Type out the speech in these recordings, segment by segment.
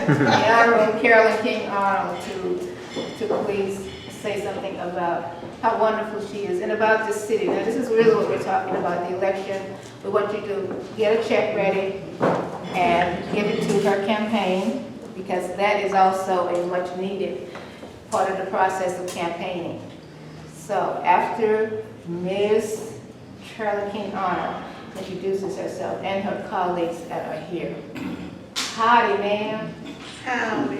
the Honorable Carolyn King Arnold to please say something about how wonderful she is and about this city. Now, this is really what we're talking about, the election. We want you to get a check ready and give it to her campaign, because that is also a much needed part of the process of campaigning. So after Ms. Carolyn King Arnold introduces herself and her colleagues that are here. Howdy, ma'am. Howdy.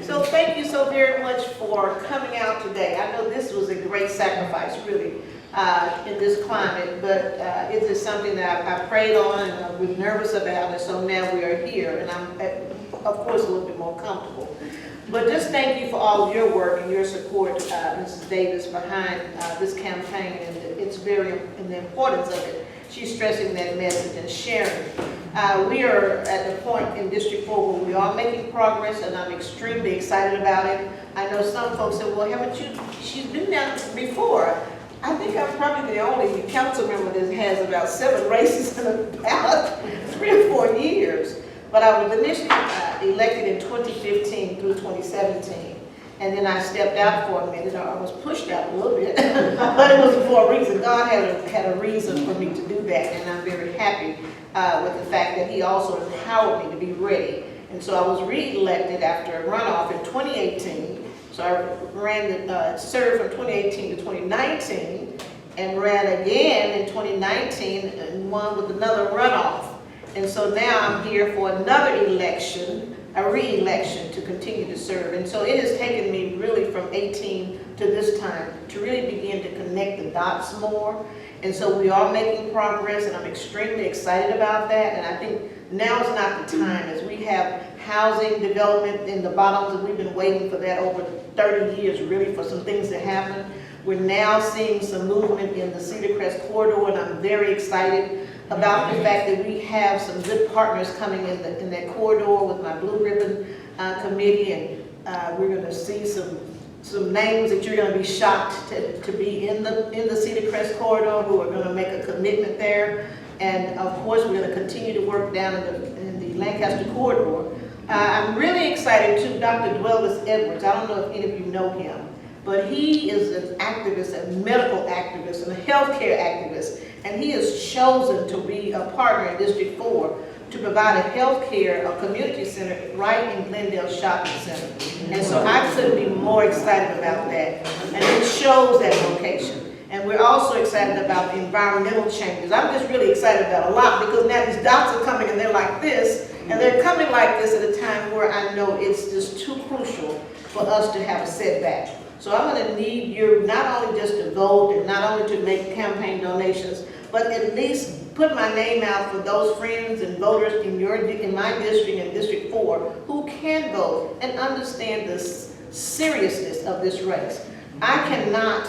So thank you so very much for coming out today. I know this was a great sacrifice, really, in this climate, but it is something that I prayed on and I was nervous about, and so now we are here, and I'm, of course, a little bit more comfortable. But just thank you for all of your work and your support, Mrs. Davis, behind this campaign, and it's and the importance of it. She's stressing that message and sharing. We are at the point in District 4 where we are making progress, and I'm extremely excited about it. I know some folks say, well, haven't you, she's been down before. I think I'm probably the only council member that has about 7 races in the ballot, 3 or 4 years. But I was initially elected in 2015 through 2017. And then I stepped out for a minute, or I was pushed out a little bit, but it was for a reason. God had a reason for me to do that, and I'm very happy with the fact that He also empowered me to be ready. And so I was re-elected after a runoff in 2018. So I served from 2018 to 2019, and ran again in 2019 and won with another runoff. And so now I'm here for another election, a re-election, to continue to serve. And so it has taken me really from 18 to this time to really begin to connect the dots more. And so we are making progress, and I'm extremely excited about that. And I think now is not the time, as we have housing development in the bottoms, and we've been waiting for that over 30 years really for some things to happen. We're now seeing some movement in the Cedar Crest corridor, and I'm very excited about the fact that we have some good partners coming in that corridor with my Blue Ribbon Committee, and we're going to see some names that you're going to be shocked to be in the Cedar Crest corridor, who are going to make a commitment there. And of course, we're going to continue to work down in the Lancaster corridor. I'm really excited too, Dr. Dwellis Edwards. I don't know if any of you know him, but he is an activist, a medical activist, and a healthcare activist. And he has chosen to be a partner in District 4 to provide a healthcare, a community center right in Glendale Shopping Center. And so I couldn't be more excited about that. And it shows that location. And we're also excited about the environmental changes. I'm just really excited about a lot, because now these dots are coming and they're like this, and they're coming like this at a time where I know it's just too crucial for us to have a setback. So I'm going to need you not only just to vote and not only to make campaign donations, but at least put my name out for those friends and voters in my district and District 4 who can vote and understand the seriousness of this race. I cannot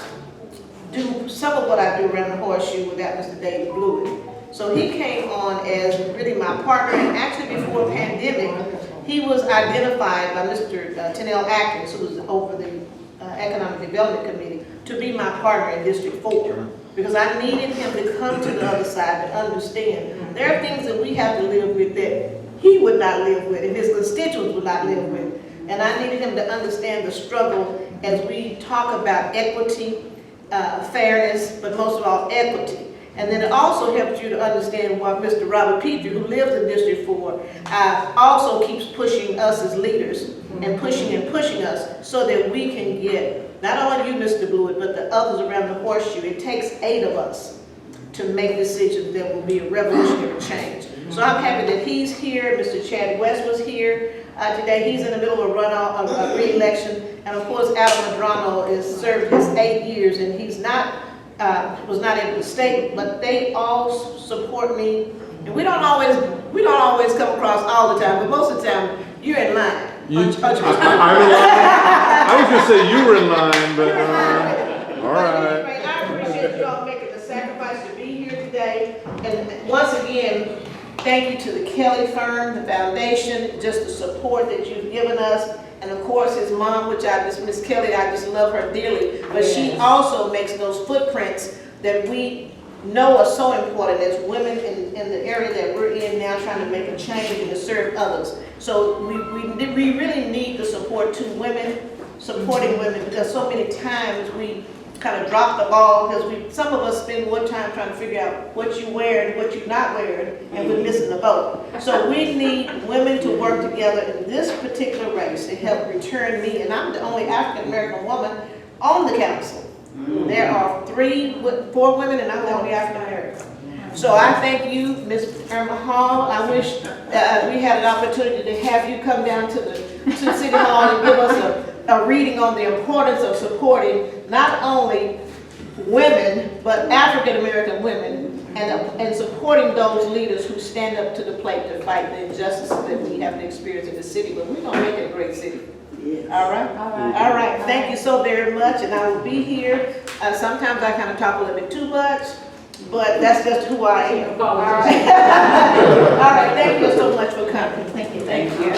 do some of what I do around the horseshoe without Mr. David Blewett. So he came on as really my partner, and actually before pandemic, he was identified by Mr. Tennell Atkins, who was over the Economic Development Committee, to be my partner in District 4. Because I needed him to come to the other side and understand there are things that we have to live with that he would not live with and his constituents would not live with. And I needed him to understand the struggle as we talk about equity, fairness, but most of all equity. And then it also helps you to understand why Mr. Robert Petrie, who lives in District 4, also keeps pushing us as leaders and pushing us so that we can get not only you, Mr. Blewett, but the others around the horseshoe. It takes 8 of us to make decisions that will be a revolutionary change. So I'm happy that he's here. Mr. Chad West was here today. He's in the middle of a runoff, a re-election. And of course, Adam Madrano has served his 8 years, and he's was not able to stay, but they all support me. And we don't always come across all the time, but most of the time, you're in line. I was going to say you were in line, but all right. Anyway, I appreciate you all making the sacrifice to be here today. And once again, thank you to the Kelly firm, the foundation, just the support that you've given us. And of course, his mom, Miss Kelly, I just love her dearly. But she also makes those footprints that we know are so important as women in the area that we're in now, trying to make a change and to serve others. So we really need the support to women, supporting women, because so many times we kind of drop the ball because some of us spend more time trying to figure out what you wear and what you're not wearing, and we're missing the boat. So we need women to work together in this particular race to help return me, and I'm the only African American woman on the council. There are 4 women, and I'm the only African American. So I thank you, Ms. Irma Hall. I wish we had an opportunity to have you come down to City Hall and give us a reading on the importance of supporting not only women, but African American women, and supporting those leaders who stand up to the plate to fight the injustices that we have to experience in the city. But we're going to make it a great city. Yes. All right? All right. Thank you so very much, and I will be here. Sometimes I kind of talk a little bit too much, but that's just who I am. All right. All right. Thank you so much for coming. Thank you. Thank you.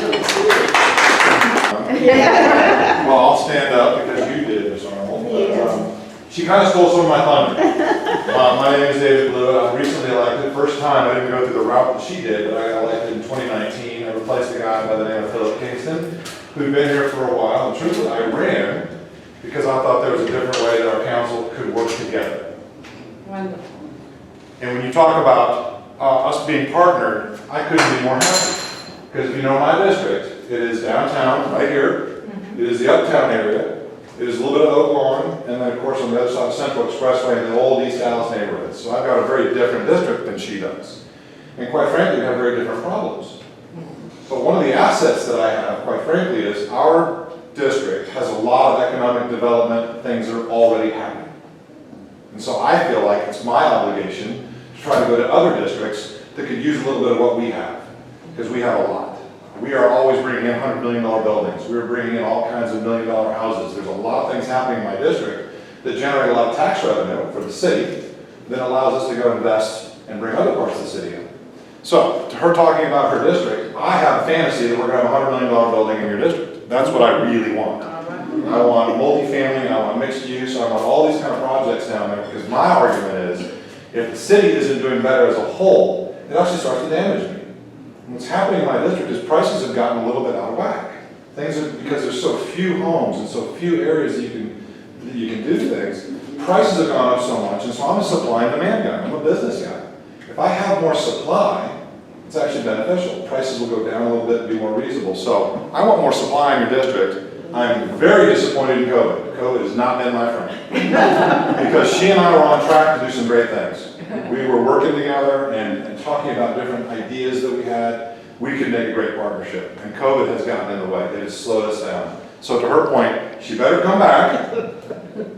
Well, I'll stand up because you did, Ms. Arnold. But, she kind of stole some of my thunder. My name is David Blue. I'm recently elected. First time I didn't go through the route that she did, but I got elected in 2019. I replaced a guy by the name of Philip Kingston, who'd been here for a while. And truthfully, I ran because I thought there was a different way that our council could work together. Wonderful. And when you talk about us being partnered, I couldn't be more happy. Because if you know my district, it is downtown, right here. It is the uptown area. It is a little bit of Oak Lawn, and then of course on the other side of Central Expressway in the old East Dallas neighborhoods. So I've got a very different district than she does. And quite frankly, we have very different problems. But one of the assets that I have, quite frankly, is our district has a lot of economic development things that are already happening. And so I feel like it's my obligation to try to go to other districts that could use a little bit of what we have, because we have a lot. We are always bringing in $100 million buildings. We're bringing in all kinds of $1 million houses. There's a lot of things happening in my district that generate a lot of tax revenue for the city that allows us to go invest and bring other parts of the city in. So, to her talking about her district, I have a fantasy that we're going to have a $100 million building in your district. That's what I really want. I want multifamily, I want mixed use, I want all these kind of projects down there, because my argument is, if the city isn't doing better as a whole, it actually starts to damage me. What's happening in my district is prices have gotten a little bit out of whack. Things are, because there's so few homes and so few areas that you can do things, prices have gone up so much, and so I'm a supply and demand guy, I'm a business guy. If I have more supply, it's actually beneficial. Prices will go down a little bit and be more reasonable. So I want more supply in your district. I'm very disappointed in COVID. COVID has not been my friend. Because she and I were on track to do some great things. We were working together and talking about different ideas that we had. We could make a great partnership. And COVID has gotten in the way. It has slowed us down. So to her point, she better come back.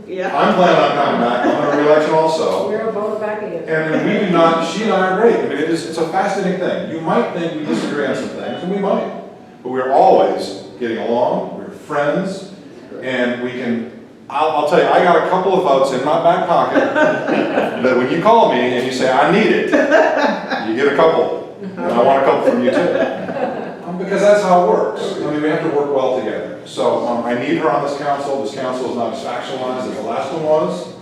Yeah. I'm planning on coming back. I'm on a re-election also. We're both back in. And we do not, she and I are great. I mean, it's a fascinating thing. You might think we disagree on some things, and we might. But we're always getting along. We're friends. And we can, I'll tell you, I got a couple of votes in my back pocket that when you call me and you say, I need it, you get a couple. And I want a couple from you too. Because that's how it works. I mean, we have to work well together. So I need her on this council. This council is not as factionalized as the last one was.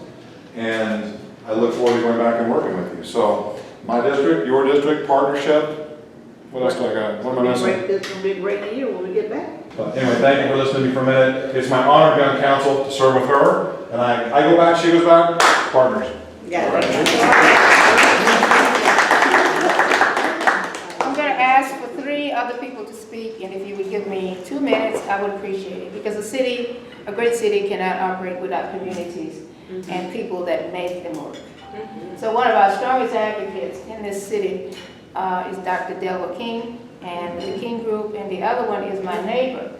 And I look forward to going back and working with you. So my district, your district, partnership. What else do I got? What am I missing? It's going to be a great year when we get back. But anyway, thank you for listening to me for a minute. It's my honor to be on council to serve with her. And I go back, she goes back, partners. Yeah. All right. I'm going to ask for 3 other people to speak, and if you would give me 2 minutes, I would appreciate it. Because a great city cannot operate without communities and people that make them work. So one of our strongest advocates in this city is Dr. Delwa King and the King Group, and the other one is my neighbor.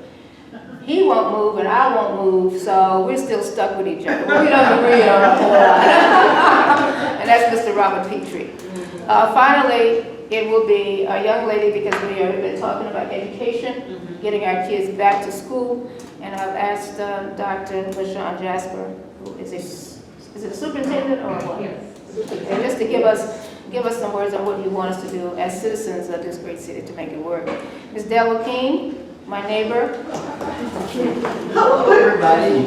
He won't move and I won't move, so we're still stuck with each other. We don't agree on a whole lot. And that's Mr. Robert Petrie. Finally, it will be a young lady, because we have been talking about education, getting our kids back to school, and I've asked Dr. LaShawn Jasper, who is it a superintendent or what? Yes. And just to give us some words on what you want us to do as citizens of this great city to make it work. Ms. Delwa King, my neighbor. Hello, everybody.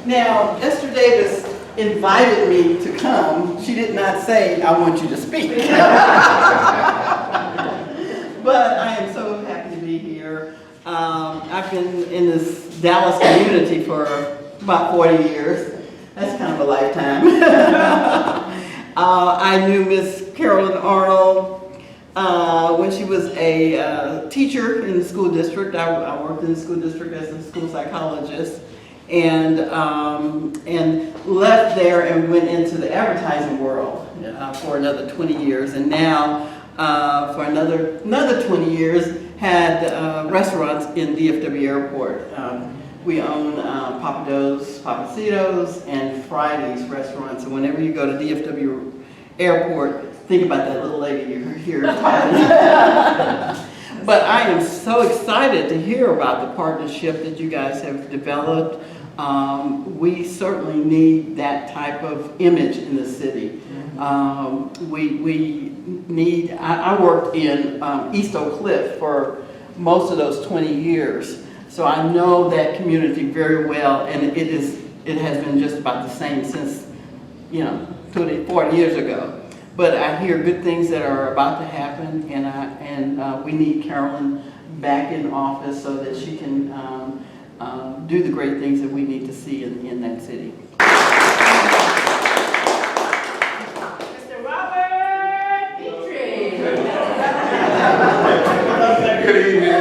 Now, Esther Davis invited me to come, she did not say, "I want you to speak." But I am so happy to be here. I've been in this Dallas community for about 40 years. That's kind of a lifetime. I knew Miss Carolyn Arnold when she was a teacher in the school district. I worked in the school district as a school psychologist, and left there and went into the advertising world for another 20 years, and now for another 20 years had restaurants in DFW Airport. We own Papa Do's, Papacitos, and Friday's restaurants. And whenever you go to DFW Airport, think about that little lady you're here talking. But I am so excited to hear about the partnership that you guys have developed. We certainly need that type of image in the city. We need, I worked in East Oak Cliff for most of those 20 years. So I know that community very well, and it has been just about the same since, 20, 40 years ago. But I hear good things that are about to happen, and we need Carolyn back in office so that she can do the great things that we need to see in that city. Mr. Robert Petrie. Good evening.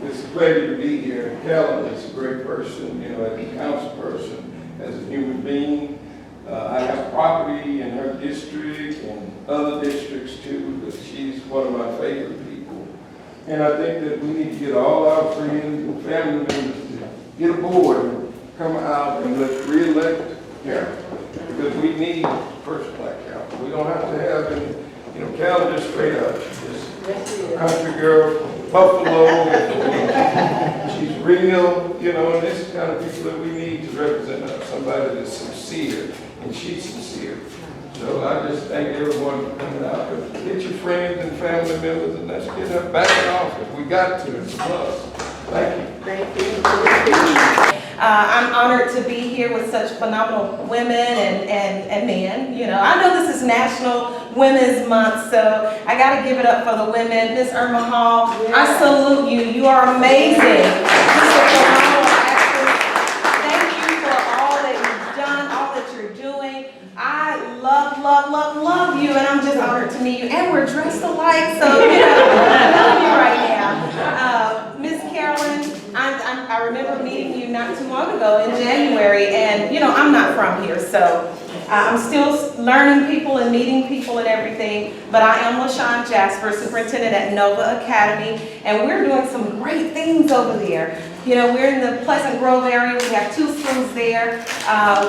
It's a pleasure to be here. Carolyn is a great person, as a council person, as a human being. I have property in her district and other districts too, but she's one of my favorite people. And I think that we need to get all our friends and family members to get aboard and come out and let's re-elect Carolyn. Because we need a person like Carolyn. We don't have to have any, Carolyn just straight up. She's a country girl, Buffalo. She's real, and this is the kind of people that we need to represent us. Somebody that's sincere, and she's sincere. So I just thank everyone for coming out. Get your friends and family members, and let's get her back in office. We got to. It's a must. Thank you. Thank you. I'm honored to be here with such phenomenal women and men. I know this is National Women's Month, so I got to give it up for the women. Ms. Irma Hall, I salute you. You are amazing. Just a phenomenal actress. Thank you for all that you've done, all that you're doing. I love you, and I'm just honored to meet you. And we're dressed alike, so I love you right now. Miss Carolyn, I remember meeting you not too long ago in January, and I'm not from here, so I'm still learning people and meeting people and everything, but I am LaShawn Jasper, superintendent at Nova Academy, and we're doing some great things over there. We're in the Pleasant Grove area. We have 2 schools there,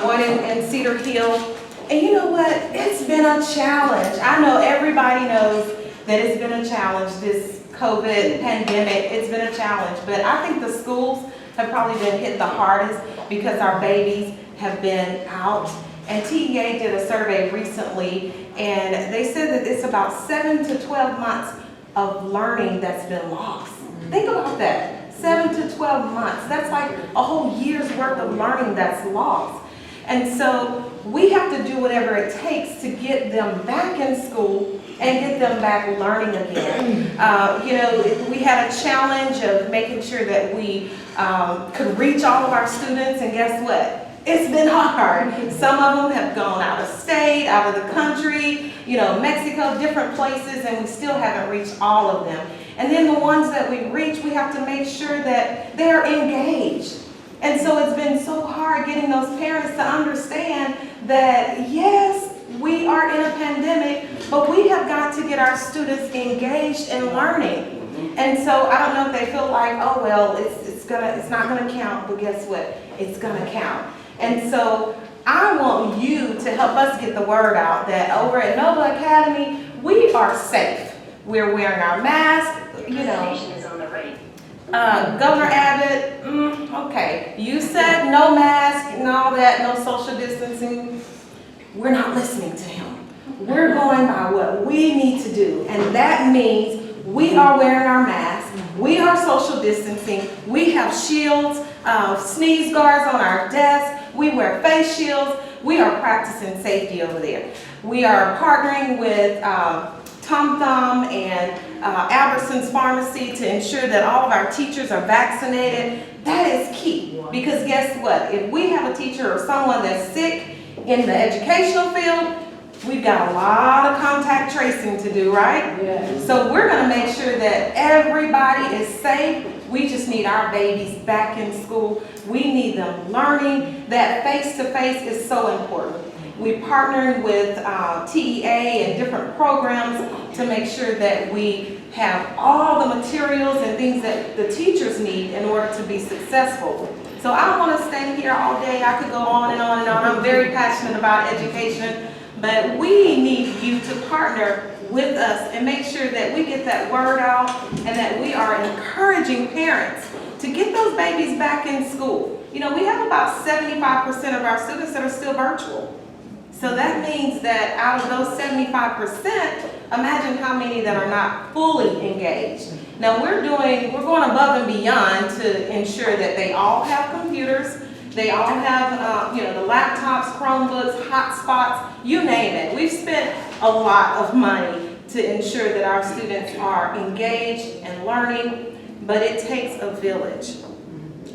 one in Cedar Hill. And you know what? It's been a challenge. I know everybody knows that it's been a challenge, this COVID pandemic. It's been a challenge, but I think the schools have probably been hit the hardest because our babies have been out. And TEA did a survey recently, and they said that it's about 7 to 12 months of learning that's been lost. Think about that, 7 to 12 months. That's like a whole year's worth of learning that's lost. And so we have to do whatever it takes to get them back in school and get them back learning again. We had a challenge of making sure that we could reach all of our students, and guess what? It's been hard. Some of them have gone out of state, out of the country, Mexico, different places, and we still haven't reached all of them. And then the ones that we reach, we have to make sure that they're engaged. And so it's been so hard getting those parents to understand that, yes, we are in a pandemic, but we have got to get our students engaged in learning. And so I don't know if they feel like, oh, well, it's not gonna count, but guess what? It's gonna count. And so I want you to help us get the word out that over at Nova Academy, we are safe. We're wearing our masks, Governor Abbott, okay, you said no mask and all that, no social distancing. We're not listening to him. We're going by what we need to do, and that means we are wearing our masks, we are social distancing, we have shields, sneeze guards on our desks, We wear face shields. We are practicing safety over there. We are partnering with Tom Thumb and Albertsons Pharmacy to ensure that all of our teachers are vaccinated. That is key, because guess what? If we have a teacher or someone that's sick in the educational field, we've got a lot of contact tracing to do, right? Yeah. So we're gonna make sure that everybody is safe. We just need our babies back in school. We need them learning. That face-to-face is so important. We partnered with TEA and different programs to make sure that we have all the materials and things that the teachers need in order to be successful. So I don't want to stay here all day. I could go on and on and on. I'm very passionate about education, but we need you to partner with us and make sure that we get that word out and that we are encouraging parents to get those babies back in school. You know, we have about 75% of our students that are still virtual. So that means that out of those 75%, imagine how many that are not fully engaged. Now we're going above and beyond to ensure that they all have computers, they all have, the laptops, Chromebooks, hotspots, you name it. We've spent a lot of money to ensure that our students are engaged and learning, but it takes a village.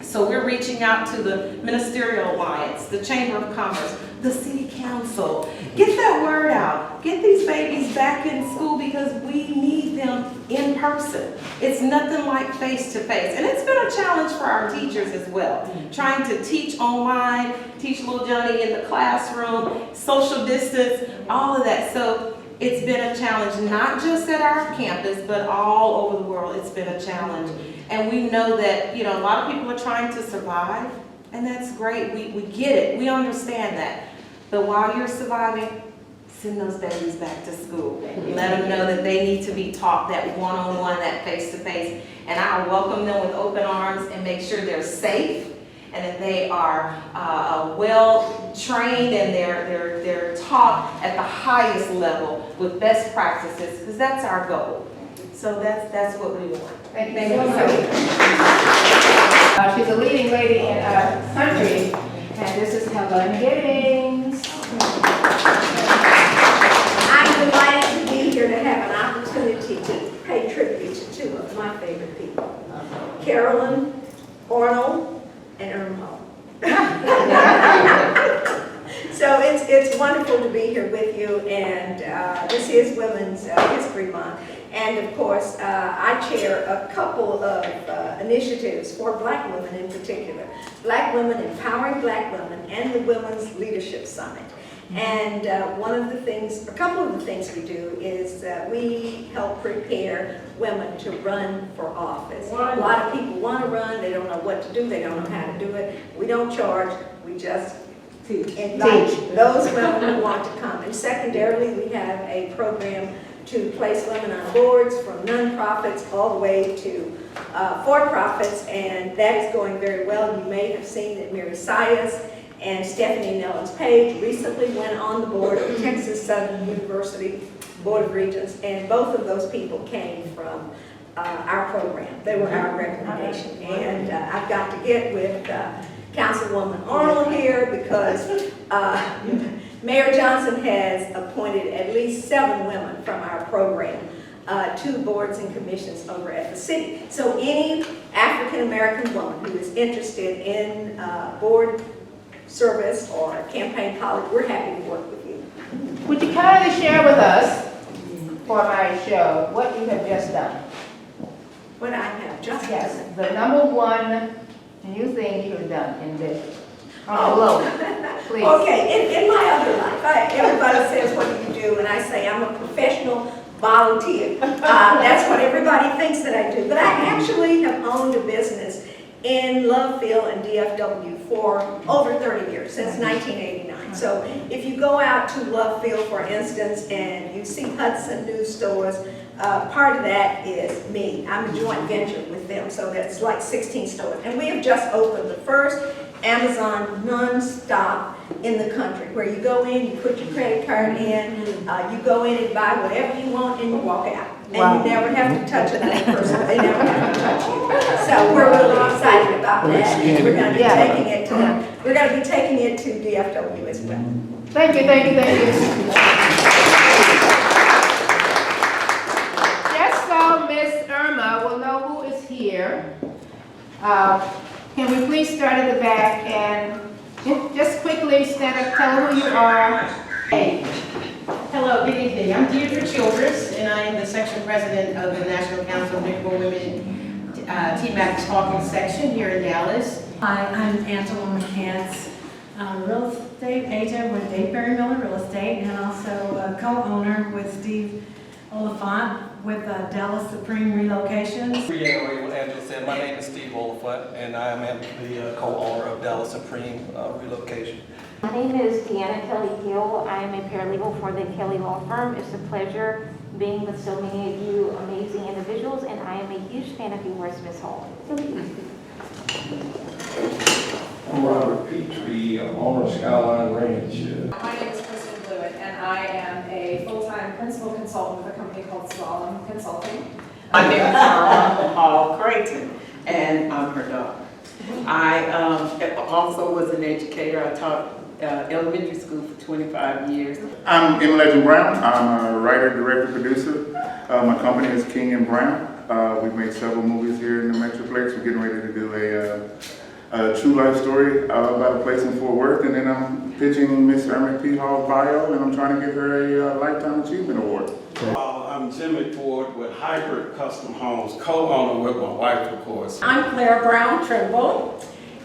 So we're reaching out to the Ministerial Alliance, the Chamber of Commerce, the City Council. Get that word out. Get these babies back in school because we need them in person. It's nothing like face-to-face. And it's been a challenge for our teachers as well. Trying to teach online, teach little Johnny in the classroom, social distance, all of that. So it's been a challenge, not just at our campus, but all over the world. It's been a challenge. And we know that, a lot of people are trying to survive, and that's great. We get it. We understand that. But while you're surviving, send those babies back to school. Let them know that they need to be taught that one-on-one, that face-to-face. And I welcome them with open arms and make sure they're safe and that they are well trained and they're taught at the highest level with best practices, because that's our goal. So that's what we want. Thank you so much. She's a leading lady in our country, and this is Helen Giddings. I'm delighted to be here to have an opportunity to pay tribute to two of my favorite people, Carolyn Arnold and Irma. So it's wonderful to be here with you, and this is Women's History Month. And of course, I chair a couple of initiatives for Black women in particular. Black Women Empowering Black Women and the Women's Leadership Summit. And a couple of the things we do is we help prepare women to run for office. A lot of people want to run, they don't know what to do, they don't know how to do it. We don't charge, we just invite those women who want to come. And secondarily, we have a program to place women on boards from nonprofits all the way to for-profits, and that is going very well. You may have seen that Mary Sias and Stephanie Nellens-Page recently went on the board of Texas Southern University Board of Regents, and both of those people came from our program. They were our recommendation. And I've got to get with Councilwoman Arnold here because Mayor Johnson has appointed at least 7 women from our program to boards and commissions over at the city. So any African-American woman who is interested in board service or campaign politics, we're happy to work with you. Would you kindly share with us, for my show, what you have just done? What I have just Yes, done. the number one new thing you have done in business. Please. Okay, in my other life, everybody says, what do you do? And I say, I'm a professional volunteer. That's what everybody thinks that I do. But I actually have owned a business in Loveville and DFW for over 30 years, since 1989. So if you go out to Loveville, for instance, and you see Hudson News Stores, part of that is me. I'm a joint venture with them, so that's like 16 stores. And we have just opened the first Amazon non-stop in the country, where you go in, you put your credit card in, you go in and buy whatever you want, and you walk out. And you never have to touch another person, they never have to touch you. So we're really excited about that, and we're gonna be taking it to DFW as well. Thank you, thank you, thank you. Just so Miss Irma will know who is here, can we please start at the back and just quickly stand up, tell them who you are. Hey. Hello, good evening. I'm Deirdre Childress, and I am the section president of the National Council of Nickel Women TMAC Talking section here in Dallas. Hi, I'm Angela McCants, real estate agent with Dave Berry Miller Real Estate, and also a co-owner with Steve Oliphant with Dallas Supreme Relocations. Reiterate what Angela said, my name is Steve Oliphant, and I am the co-owner of Dallas Supreme Relocation. My name is Deanna Kelly Hill. I am a paralegal for the Kelly Law Firm. It's a pleasure being with so many of you amazing individuals, and I am a huge fan of yours, Ms. Hall. I'm Robert Petrie, owner of Skyline Ranch. My name is Kristen Blewett, and I am a full-time principal consultant with a company called Slalom Consulting. My name is Carla Hall Creighton, and I'm her daughter. I also was an educator. I taught elementary school for 25 years. I'm M. Legend Brown. I'm a writer, director, producer. My company is King and Brown. We've made several movies here in the Metroplex. We're getting ready to do a true life story about a place in Fort Worth, and then I'm pitching Miss Irma P. Hall's bio, and I'm trying to get her a Lifetime Achievement Award. I'm Jimmy Ford with Hybrid Custom Homes, co-owner with my wife, of course. I'm Claire Brown Trimble,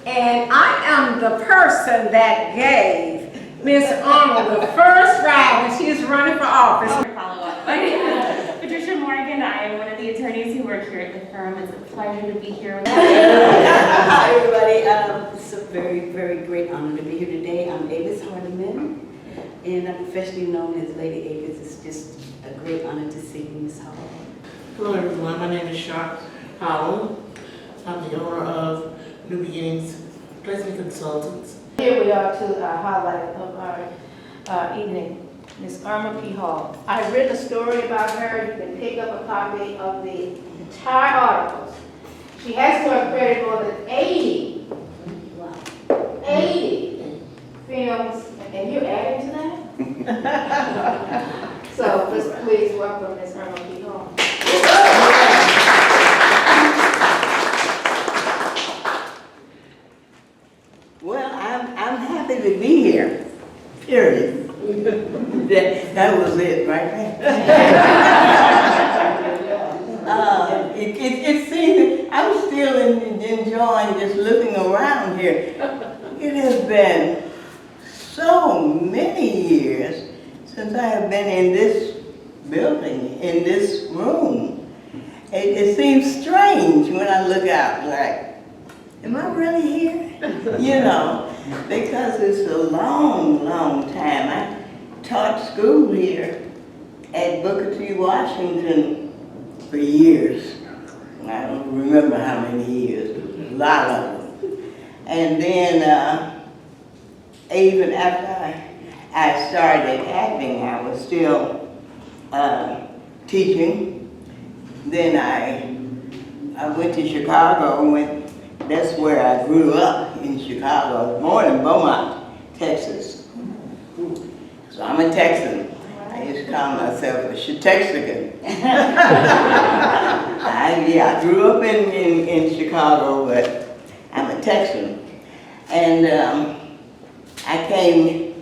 and I am the person that gave Miss Arnold the first ride when she was running for office. My name is Patricia Morgan. I am one of the attorneys who work here at the firm. It's a pleasure to be here with you. Hi, everybody. It's a very, very great honor to be here today. I'm Avis Hardiman, and I'm professionally known as Lady Avis. It's just a great honor to see you, Ms. Hall. Hello, everyone. My name is Sharp Howell. I'm the owner of New Beginnings Placement Consultants. Here we are to highlight of our evening, Ms. Irma P. Hall. I've written a story about her. You can pick up a copy of the entire articles. She has to have credited more than 80 films, and you're adding to that? So just please welcome Ms. Irma P. Hall. Well, I'm happy to be here, period. that was it, right there. It seemed, I'm still enjoying just looking around here. It has been so many years since I have been in this building, in this room. It seems strange when I look out, like, am I really here? You know, because it's a long, long time. I taught school here at Booker T. Washington for years. I don't remember how many years, a lot of them. And then even after I started acting, I was still teaching. Then I went to Chicago, that's where I grew up, in Chicago. I was born in Beaumont, Texas. So I'm a Texan. I used to call myself a Texican. I grew up in Chicago, but I'm a Texan. And I came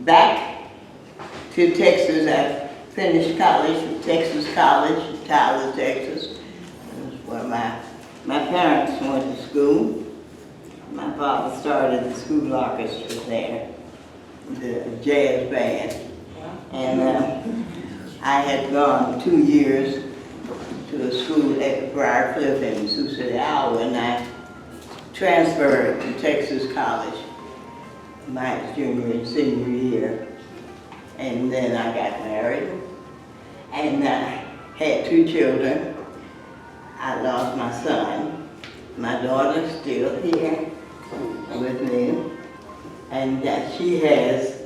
back to Texas. I finished college at Texas College, Tyler, Texas. That's where my parents went to school. My father started the school orchestra there, the jazz band. And I had gone 2 years to a school at Briarcliff in Sioux City, Iowa, and I transferred to Texas College my junior and senior year. And then I got married and had 2 children. I lost my son. My daughter's still here with me, and she has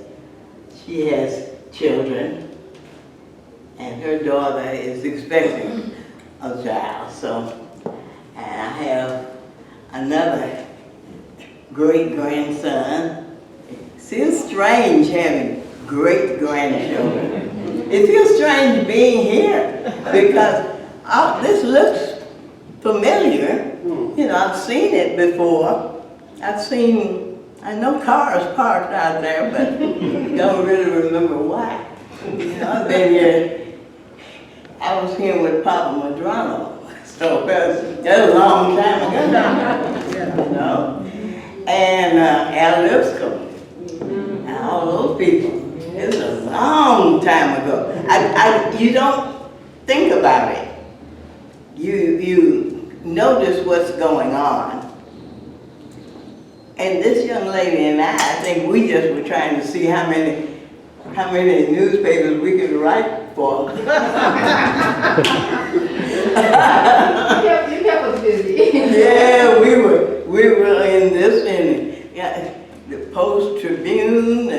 children, and and her daughter is expecting a child. So, and I have another great grandson. It feels strange having great grandchildren. It feels strange being here because this looks familiar. You know, I've seen it before. I know cars parked out there, but don't really remember why. You know, I've been here, I was here with Papa Madrano, so that was a long time ago, you know. And Al Lipscomb, and all those people. It was a long time ago. You don't think about it. You notice what's going on. And this young lady and I think we just were trying to see how many newspapers we could write for. You kept us busy. Yeah, we were in this, and the Post Tribune.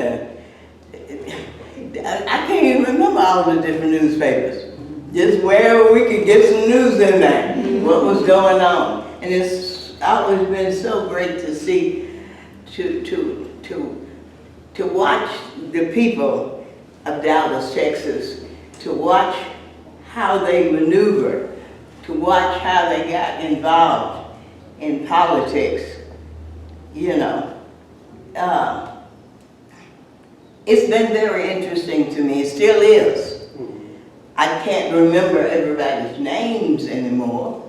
I can't even remember all the different newspapers. Just where we could get some news in there, what was going on. And it's always been so great to see, to watch the people of Dallas, Texas, to watch how they maneuver, to watch how they got involved in politics, you know. It's been very interesting to me, it still is. I can't remember everybody's names anymore.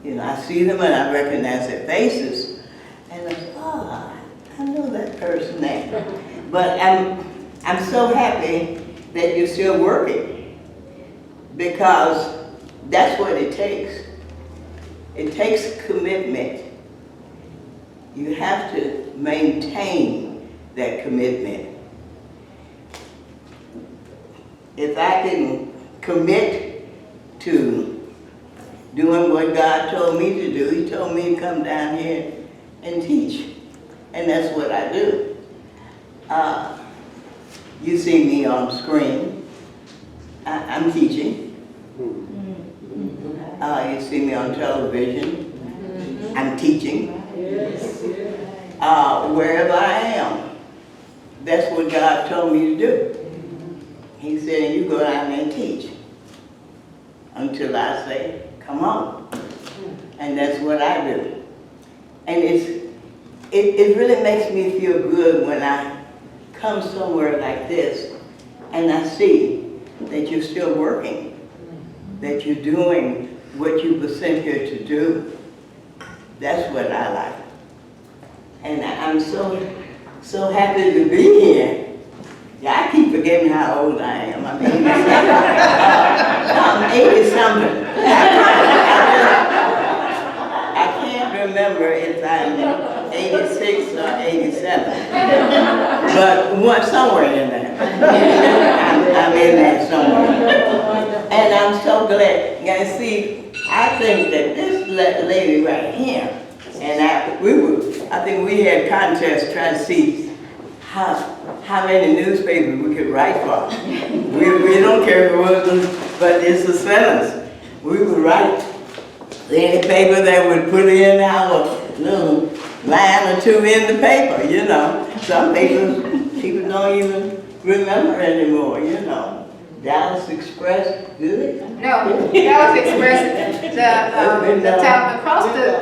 You know, I see them and I recognize their faces. And I say, oh, I know that person there. But I'm so happy that you're still working, because that's what it takes. It takes commitment. You have to maintain that commitment. If I can commit to doing what God told me to do, He told me to come down here and teach. And that's what I do. You see me on screen. I'm teaching. You see me on television. I'm teaching. Wherever I am. That's what God told me to do. He said, you go down there and teach. Until I say, come on. And that's what I do. And it really makes me feel good when I come somewhere like this and I see that you're still working, that you're doing what you were sent here to do. That's what I like. And I'm so happy to be here. Yeah, I keep forgetting how old I am. I'm 87. I'm 80-something. I can't remember if I'm 86 or 87. But somewhere in there. I'm in there somewhere. And I'm so glad. Now see, I think that this lady right here, and I think we had contests trying to see how many newspapers we could write for. We don't care if it wasn't, but it's a sentence. We would write any paper that would put in our little line or two in the paper, you know. Some papers people don't even remember anymore, you know. Dallas Express, do they? No, Dallas Express, the town, across the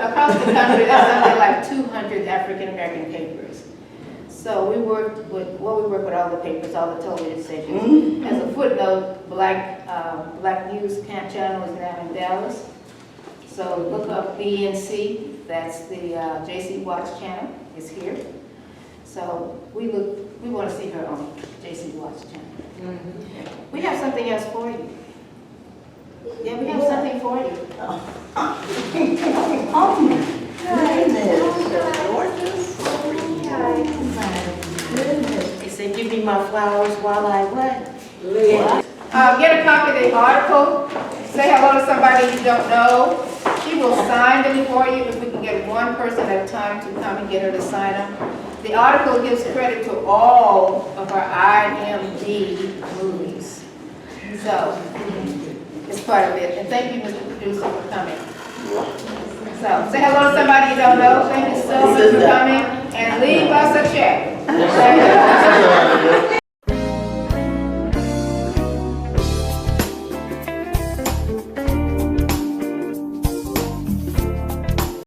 country, there's something like 200 African-American papers. So we work with all the papers, all the television stations. As a footnote, Black News Channel is now in Dallas. So look up BNC, that's the J.C. Watts channel, is here. So we want to see her on J.C. Watts channel. We have something else for you. Yeah, we have something for you. They said, give me my flowers while I what? Get a copy of the article. Say hello to somebody you don't know. She will sign them for you if we can get one person at a time to come and get her to sign them. The article gives credit to all of our IMD movies. So, it's part of it. And thank you, Mr. Producer, for coming. So, say hello to somebody you don't know. Thank you so much for coming. And leave us a check.